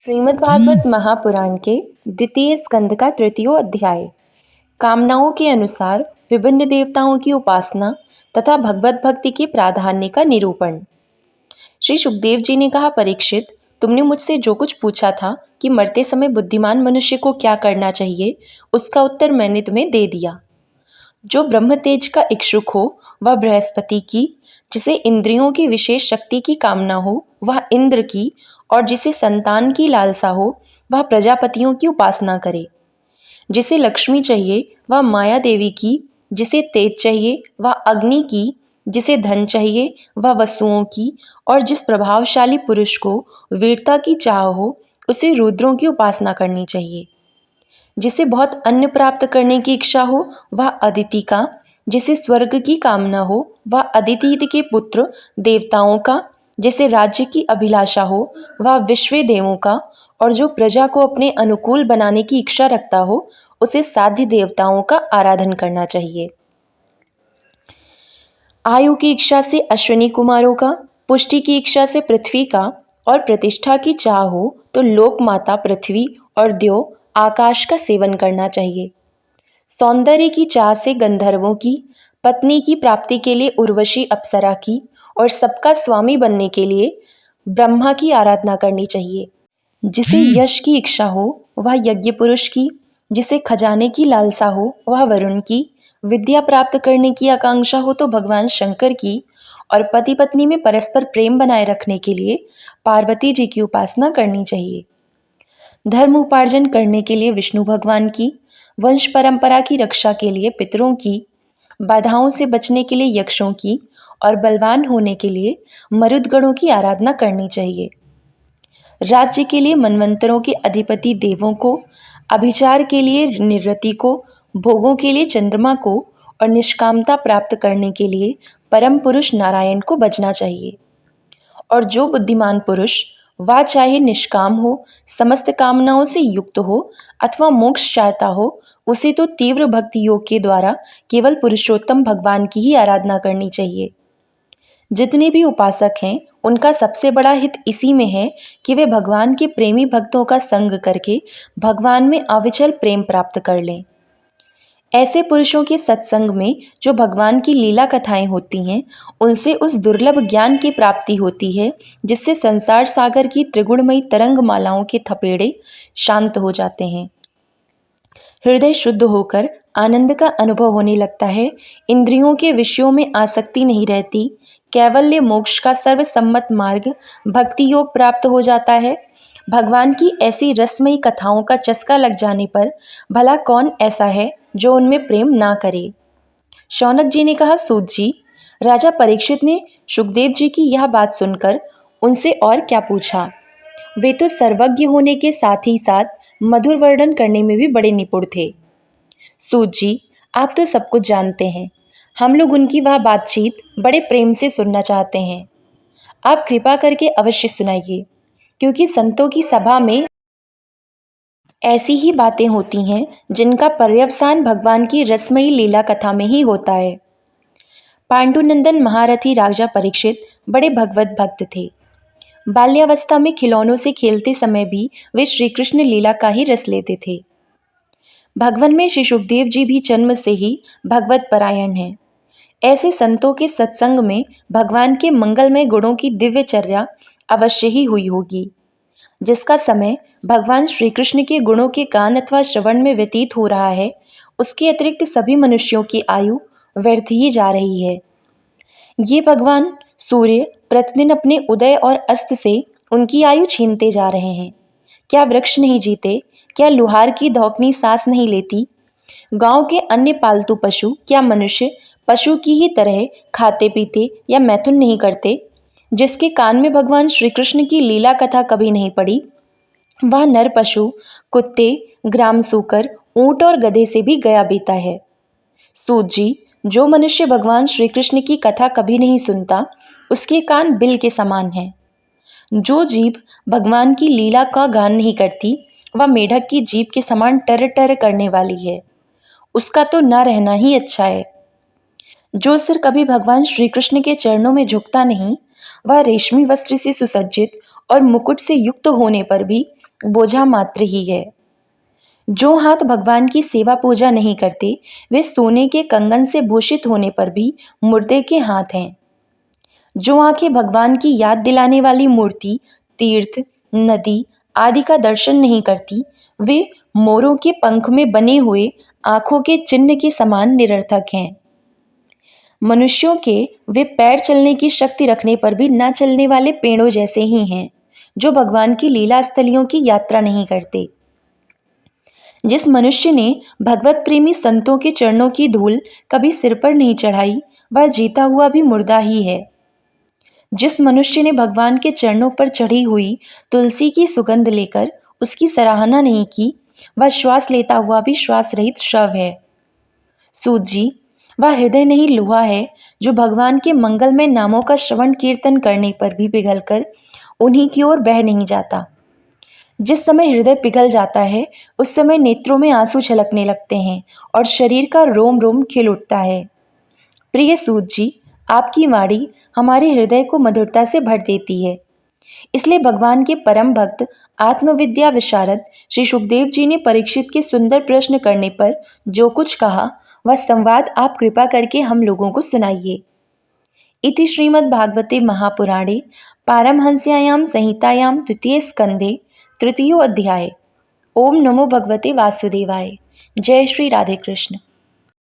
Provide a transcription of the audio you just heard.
श्रीमद् भागवत महापुराण के द्वितीय स्कंद का तृतीय अध्याय कामनाओं के अनुसार विभिन्न देवताओं की उपासना तथा भगवत भक्ति के प्राधान्य का निरूपण। श्री सुखदेव जी ने कहा, परीक्षित, तुमने मुझसे जो कुछ पूछा था कि मरते समय बुद्धिमान मनुष्य को क्या करना चाहिए, उसका उत्तर मैंने तुम्हें दे दिया। जो ब्रह्म तेज का इच्छुक हो वह बृहस्पति की, जिसे इंद्रियों की विशेष शक्ति की कामना हो वह इंद्र की, और जिसे संतान की लालसा हो वह प्रजापतियों की उपासना करे। जिसे लक्ष्मी चाहिए वह माया देवी की, जिसे तेज चाहिए वह अग्नि की, जिसे धन चाहिए वह वसुओं की, और जिस प्रभावशाली पुरुष को वीरता की चाह हो उसे रुद्रों की उपासना करनी चाहिए। जिसे बहुत अन्न प्राप्त करने की इच्छा हो वह अदिति का, जिसे स्वर्ग की कामना हो वह अदिति के पुत्र देवताओं का, जिसे राज्य की अभिलाषा हो वह विश्व देवों का, और जो प्रजा को अपने अनुकूल बनाने की इच्छा रखता हो उसे साध्य देवताओं का आराधन करना चाहिए। आयु की इच्छा से अश्विनी कुमारों का, पुष्टि की इच्छा से पृथ्वी का, और प्रतिष्ठा की चाह हो तो लोक माता पृथ्वी और द्यो आकाश का सेवन करना चाहिए। सौंदर्य की चाह से गंधर्वों की, पत्नी की प्राप्ति के लिए उर्वशी अप्सरा की, और सबका स्वामी बनने के लिए ब्रह्मा की आराधना करनी चाहिए। जिसे यश की इच्छा हो वह यज्ञ पुरुष की, जिसे खजाने की लालसा हो वह वरुण की, विद्या प्राप्त करने की आकांक्षा हो तो भगवान शंकर की, और पति पत्नी में परस्पर प्रेम बनाए रखने के लिए पार्वती जी की उपासना करनी चाहिए। धर्म उपार्जन करने के लिए विष्णु भगवान की, वंश परंपरा की रक्षा के लिए पितरों की, बाधाओं से बचने के लिए यक्षों की, और बलवान होने के लिए मरुदगणों की आराधना करनी चाहिए। राज्य के लिए मनवंतरों के अधिपति देवों को, अभिचार के लिए निरति को, भोगों के लिए चंद्रमा को, और निष्कामता प्राप्त करने के लिए परम पुरुष नारायण को बजना चाहिए। और जो बुद्धिमान पुरुष वह चाहे निष्काम हो, समस्त कामनाओं से युक्त हो अथवा मोक्ष चाहता हो, उसे तो तीव्र भक्ति योग के द्वारा केवल पुरुषोत्तम भगवान की ही आराधना करनी चाहिए। जितने भी उपासक हैं उनका सबसे बड़ा हित इसी में है कि वे भगवान के प्रेमी भक्तों का संग करके भगवान में अविचल प्रेम प्राप्त कर लें। ऐसे पुरुषों के सत्संग में जो भगवान की लीला कथाएं होती हैं उनसे उस दुर्लभ ज्ञान की प्राप्ति होती है जिससे संसार सागर की त्रिगुणमयी तरंग मालाओं के थपेड़े शांत हो जाते हैं। हृदय शुद्ध होकर आनंद का अनुभव होने लगता है। इंद्रियों के विषयों में आसक्ति नहीं रहती। कैवल्य मोक्ष का सर्वसम्मत मार्ग भक्ति योग प्राप्त हो जाता है। भगवान की ऐसी रसमयी कथाओं का चस्का लग जाने पर भला कौन ऐसा है जो उनमें प्रेम ना करे। शौनक जी ने कहा, सूत जी, राजा परीक्षित ने सुखदेव जी की यह बात सुनकर उनसे और क्या पूछा। वे तो सर्वज्ञ होने के साथ ही साथ मधुर वर्णन करने में भी बड़े निपुण थे। सूत जी, आप तो सब कुछ जानते हैं। हम लोग उनकी वह बातचीत बड़े प्रेम से सुनना चाहते हैं। आप कृपा करके अवश्य सुनाइए, क्योंकि संतों की सभा में ऐसी ही बातें होती हैं जिनका पर्यवसान भगवान की रसमयी लीला कथा में ही होता है। पांडुनंदन महारथी राजा परीक्षित बड़े भगवत भक्त थे। बाल्यावस्था में खिलौनों से खेलते समय भी वे श्री कृष्ण लीला का ही रस लेते थे। भगवान में श्री सुखदेव जी भी जन्म से ही भगवत परायण हैं। ऐसे संतों के सत्संग में भगवान के मंगलमय गुणों की दिव्यचर्या अवश्य ही हुई होगी। जिसका समय भगवान श्री कृष्ण के गुणों के गान अथवा श्रवण में व्यतीत हो रहा है, उसके अतिरिक्त सभी मनुष्यों की आयु व्यर्थ ही जा रही है। ये भगवान सूर्य प्रतिदिन अपने उदय और अस्त से उनकी आयु छीनते जा रहे हैं। क्या वृक्ष नहीं जीते? क्या लुहार की धौकनी सांस नहीं लेती? गांव के अन्य पालतू पशु क्या मनुष्य पशु की ही तरह खाते पीते या मैथुन नहीं करते? जिसके कान में भगवान श्री कृष्ण की लीला कथा कभी नहीं पड़ी, वह नर पशु, कुत्ते, ग्राम सूकर, ऊंट और गधे से भी गया बीता है। सूत जी, जो मनुष्य भगवान श्री कृष्ण की कथा कभी नहीं सुनता, उसके कान बिल के समान हैं। जो जीभ भगवान की लीला का गान नहीं करती, वह मेढक की जीभ के समान टर टर करने वाली है। उसका तो ना रहना ही अच्छा है। जो सिर कभी भगवान श्री कृष्ण के चरणों में झुकता नहीं, वह रेशमी वस्त्र से सुसज्जित और मुकुट से युक्त होने पर भी बोझा मात्र ही है। जो हाथ भगवान की सेवा पूजा नहीं करते, वे सोने के कंगन से भूषित होने पर भी मुर्दे के हाथ हैं। जो आंखें भगवान की याद दिलाने वाली मूर्ति, तीर्थ, नदी आदि का दर्शन नहीं करती, वे मोरों के पंख में बने हुए आंखों के चिन्ह के समान निरर्थक हैं। मनुष्यों के वे पैर चलने की शक्ति रखने पर भी न चलने वाले पेड़ों जैसे ही हैं, जो भगवान की लीला स्थलियों की यात्रा नहीं करते। जिस मनुष्य ने भगवत प्रेमी संतों के चरणों की धूल कभी सिर पर नहीं चढ़ाई, वह जीता हुआ भी मुर्दा ही है। जिस मनुष्य ने भगवान के चरणों पर चढ़ी हुई तुलसी की सुगंध लेकर उसकी सराहना नहीं की, वह श्वास लेता हुआ भी श्वास रहित शव है। सूत जी, वह हृदय नहीं लोहा है जो भगवान के मंगलमय नामों का श्रवण कीर्तन करने पर भी पिघलकर उन्हीं की ओर बह नहीं जाता। जिस समय हृदय पिघल जाता है, उस समय नेत्रों में आंसू छलकने लगते हैं और शरीर का रोम रोम खिल उठता है। प्रिय सूत जी, आपकी वाणी हमारे हृदय को मधुरता से भर देती है। इसलिए भगवान के परम भक्त आत्मविद्या विशारद श्री सुखदेव जी ने परीक्षित के सुंदर प्रश्न करने पर जो कुछ कहा, वह संवाद आप कृपा करके हम लोगों को सुनाइए। इति श्रीमद्भागवते महापुराणे पारमहंस्यायां संहितायां द्वितीय स्कंधे तृतीयो अध्याय। ओम नमो भगवते वासुदेवाय। जय श्री राधे कृष्ण।